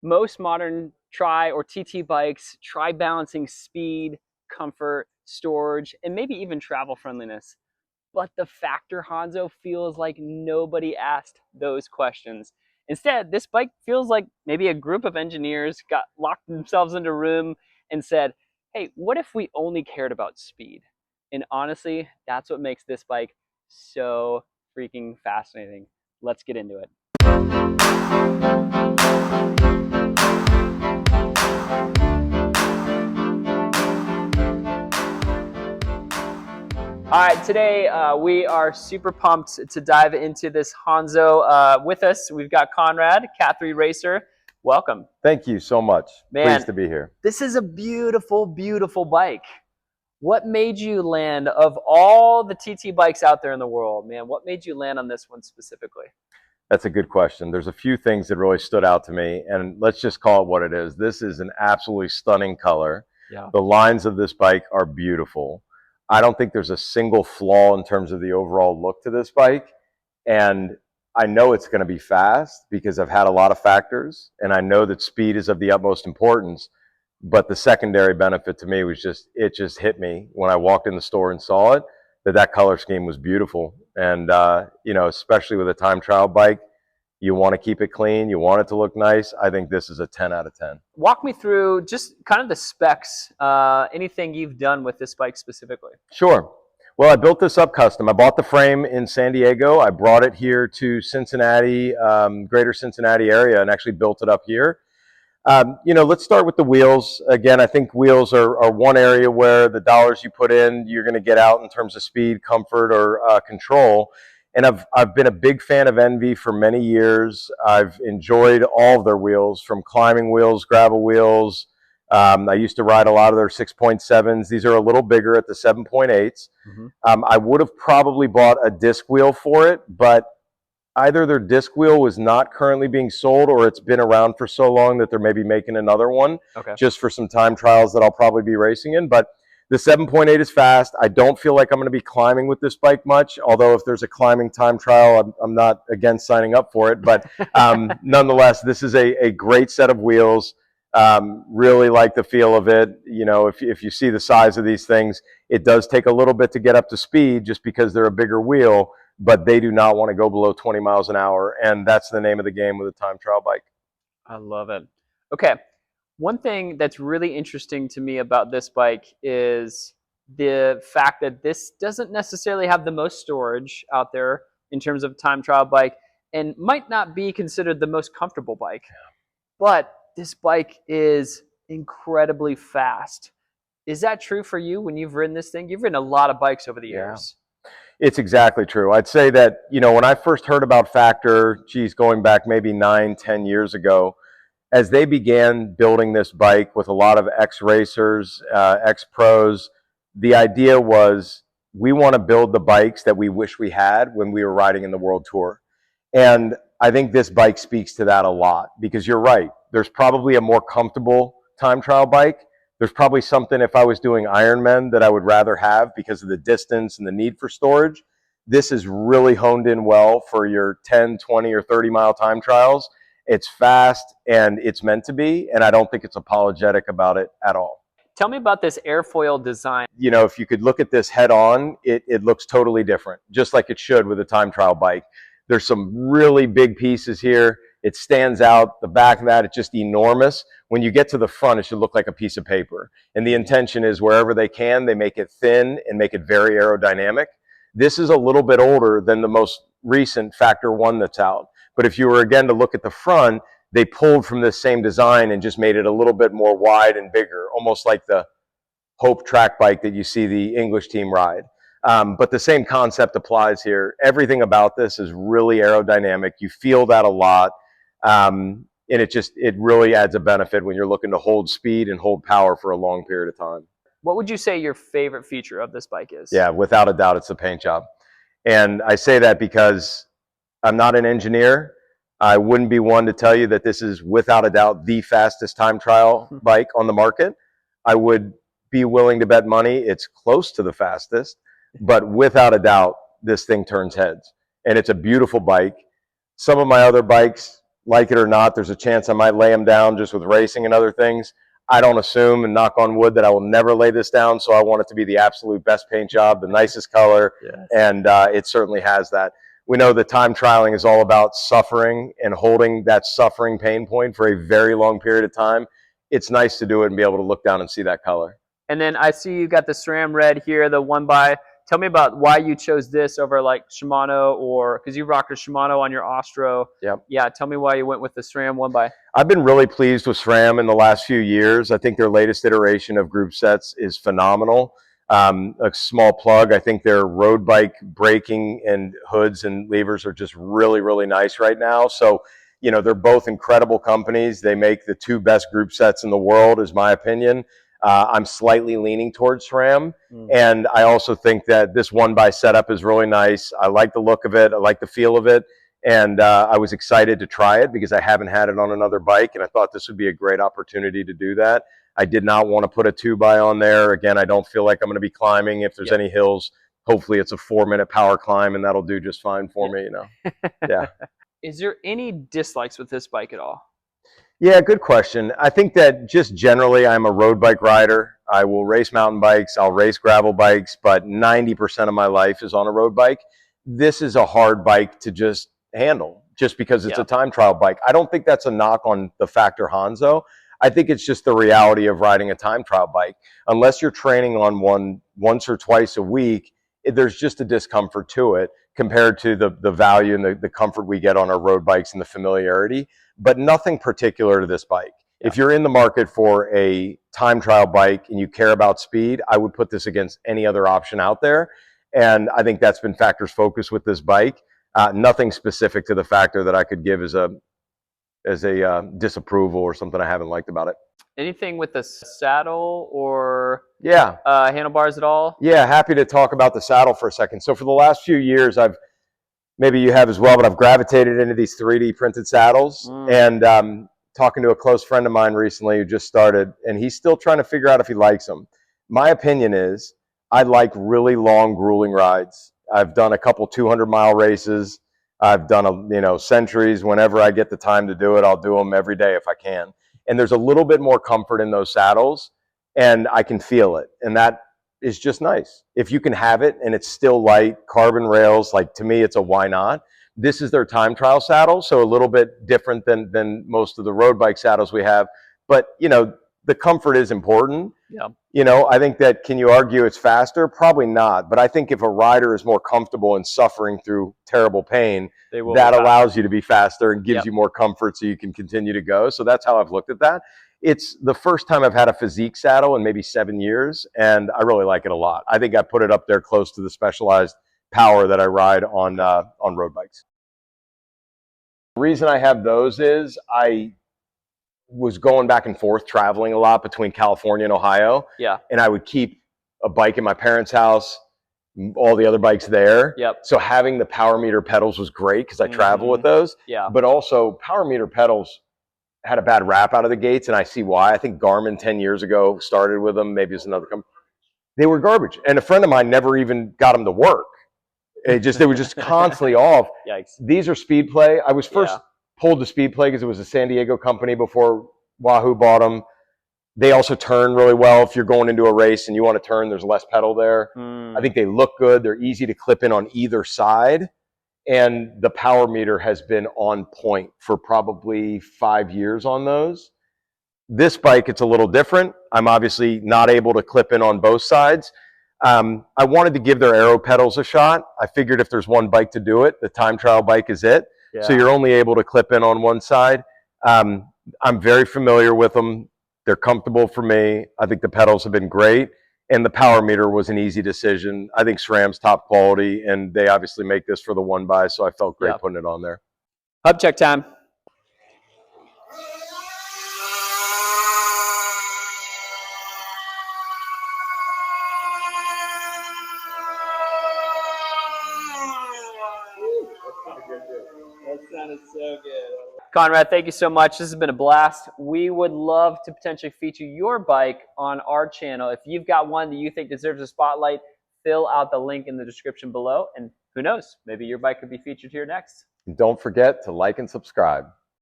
Most modern tri or TT bikes try balancing speed, comfort, storage, and maybe even travel friendliness. But the Factor Hanzo feels like nobody asked those questions. Instead, this bike feels like maybe a group of engineers got locked themselves into a room and said, hey, what if we only cared about speed? And honestly, that's what makes this bike so freaking fascinating. Let's get into it. All right, today we are super pumped to dive into this Hanzo. With us, we've got Conrad, Cat 3 Racer. Welcome. Thank you so much. Man, pleased to be here. This is a beautiful, beautiful bike. What made you land, of all the TT bikes out there in the world, man, what made you land on this one specifically? That's a good question. There's a few things that really stood out to me, and let's just call it what it is. This is an absolutely stunning color. Yeah. The lines of this bike are beautiful. I don't think there's a single flaw in terms of the overall look to this bike, and I know it's going to be fast because I've had a lot of factors, and I know that speed is of the utmost importance. But the secondary benefit to me was it just hit me when I walked in the store and saw it, that color scheme was beautiful. And, you know, especially with a time trial bike, you want to keep it clean. You want it to look nice. I think this is a 10 out of 10. Walk me through just kind of the specs, anything you've done with this bike specifically. Sure. Well, I built this up custom. I bought the frame in San Diego. I brought it here to Cincinnati, greater Cincinnati area, and actually built it up here. You know, let's start with the wheels. Again, I think wheels are one area where the dollars you put in, you're going to get out in terms of speed, comfort, or control. And I've been a big fan of Envy for many years. I've enjoyed all of their wheels, from climbing wheels, gravel wheels. I used to ride a lot of their 6.7s. These are a little bigger at the 7.8s. Mm-hmm. I would have probably bought a disc wheel for it, but either their disc wheel was not currently being sold, or it's been around for so long that they're maybe making another one, just for some time trials that I'll probably be racing in. But the 7.8 is fast. I don't feel like I'm going to be climbing with this bike much, although if there's a climbing time trial, I'm not against signing up for it. But nonetheless, this is a great set of wheels. Really like the feel of it. You know, if you see the size of these things, it does take a little bit to get up to speed just because they're a bigger wheel, but they do not want to go below 20 miles an hour. And that's the name of the game with a time trial bike. I love it. Okay. One thing that's really interesting to me about this bike is the fact that this doesn't necessarily have the most storage out there in terms of time trial bike, and might not be considered the most comfortable bike. But this bike is incredibly fast. Is that true for you when you've ridden this thing? You've ridden a lot of bikes over the years. It's exactly true. I'd say that, you know, when I first heard about Factor, going back maybe 9-10 years ago, as they began building this bike with a lot of ex-racers, ex-pros, the idea was, we want to build the bikes that we wish we had when we were riding in the World Tour. And I think this bike speaks to that a lot, because you're right. There's probably a more comfortable time trial bike. There's probably something, if I was doing Ironman, that I would rather have because of the distance and the need for storage. This is really honed in well for your 10, 20, or 30 mile time trials. It's fast and it's meant to be, and I don't think it's apologetic about it at all. Tell me about this airfoil design. You know, if you could look at this head on, it looks totally different, just like it should with a time trial bike. There's some really big pieces here. It stands out. The back of that, it's just enormous. When you get to the front, it should look like a piece of paper. And the intention is, wherever they can, they make it thin and make it very aerodynamic. This is a little bit older than the most recent Factor 1 that's out. But if you were, again, to look at the front, they pulled from this same design and just made it a little bit more wide and bigger, almost like the Hope track bike that you see the English team ride. But the same concept applies here. Everything about this is really aerodynamic. You feel that a lot. And it really adds a benefit when you're looking to hold speed and hold power for a long period of time. What would you say your favorite feature of this bike is? Yeah, without a doubt, it's the paint job. And I say that because I'm not an engineer. I wouldn't be one to tell you that this is without a doubt the fastest time trial bike on the market. I would be willing to bet money it's close to the fastest, but without a doubt, this thing turns heads. And it's a beautiful bike. Some of my other bikes, like it or not, there's a chance I might lay them down just with racing and other things. I don't assume, and knock on wood, that I will never lay this down, so I want it to be the absolute best paint job, the nicest color, yes. And it certainly has that. We know that time trialing is all about suffering and holding that suffering pain point for a very long period of time. It's nice to do it and be able to look down and see that color. And then I see you got the SRAM red here, the 1x. Tell me about why you chose this over like Shimano, or because you rocked a Shimano on your Ostro. Yep. Yeah, tell me why you went with the SRAM 1x. I've been really pleased with SRAM in the last few years. I think their latest iteration of group sets is phenomenal. A small plug, I think their road bike braking and hoods and levers are just really, really nice right now. So, you know, they're both incredible companies. They make the two best group sets in the world, is my opinion. I'm slightly leaning towards SRAM, and I also think that this 1x setup is really nice. I like the look of it. I like the feel of it, and I was excited to try it because I haven't had it on another bike, and I thought this would be a great opportunity to do that. I did not want to put a 2x on there. Again, I don't feel like I'm going to be climbing. If there's any hills, hopefully it's a 4-minute power climb, and that'll do just fine for me, you know. Yeah. Is there any dislikes with this bike at all? Yeah, good question. I think that just generally I'm a road bike rider. I will race mountain bikes, I'll race gravel bikes, but 90% of my life is on a road bike. This is a hard bike to just handle just because it's a time trial bike. I don't think that's a knock on the Factor Hanzo. I think it's just the reality of riding a time trial bike. Unless you're training on one once or twice a week, there's just a discomfort to it compared to the value and the comfort we get on our road bikes and the familiarity. But nothing particular to this bike. Yeah. If you're in the market for a time trial bike and you care about speed, I would put this against any other option out there. And I think that's been Factor's focus with this bike. Nothing specific to the Factor that I could give as a disapproval or something I haven't liked about it. Anything with the saddle or handlebars at all? Yeah, happy to talk about the saddle for a second. So for the last few years, maybe you have as well, but I've gravitated into these 3D printed saddles. And talking to a close friend of mine recently who just started, and he's still trying to figure out if he likes them. My opinion is I like really long, grueling rides. I've done a couple 200-mile races. I've done centuries. Whenever I get the time to do it, I'll do them every day if I can. And there's a little bit more comfort in those saddles, and I can feel it. And that is just nice. If you can have it and it's still light, carbon rails, like to me, it's a why not. This is their time trial saddle, so a little bit different than most of the road bike saddles we have. But, the comfort is important. Yeah. I think that, can you argue it's faster? Probably not. But I think if a rider is more comfortable in suffering through terrible pain, that allows you to be faster and gives you more comfort so you can continue to go. So that's how I've looked at that. It's the first time I've had a physique saddle in maybe 7 years, and I really like it a lot. I think I put it up there close to the Specialized power that I ride on road bikes. The reason I have those is I was going back and forth traveling a lot between California and Ohio. Yeah. And I would keep a bike in my parents' house, all the other bikes there. Yep. So having the power meter pedals was great because I travel with those. Yeah. But also power meter pedals had a bad rap out of the gates, and I see why. I think Garmin 10 years ago started with them. Maybe it's another company. They were garbage. And a friend of mine never even got them to work. They were just constantly off. Yikes. These are Speed Play. I was first pulled to Speed Play because it was a San Diego company before Wahoo bought them. They also turn really well. If you're going into a race and you want to turn, there's less pedal there. I think they look good. They're easy to clip in on either side. And the power meter has been on point for probably 5 years on those. This bike, it's a little different. I'm obviously not able to clip in on both sides. I wanted to give their aero pedals a shot. I figured if there's one bike to do it, the time trial bike is it. Yeah. So you're only able to clip in on one side. I'm very familiar with them. They're comfortable for me. I think the pedals have been great. And the power meter was an easy decision. I think SRAM's top quality, and they obviously make this for the 1x, so I felt great putting it on there. Hub check time. That sounded so good. Conrad, thank you so much. This has been a blast. We would love to potentially feature your bike on our channel. If you've got one that you think deserves a spotlight, fill out the link in the description below. And who knows, maybe your bike could be featured here next. Don't forget to like and subscribe.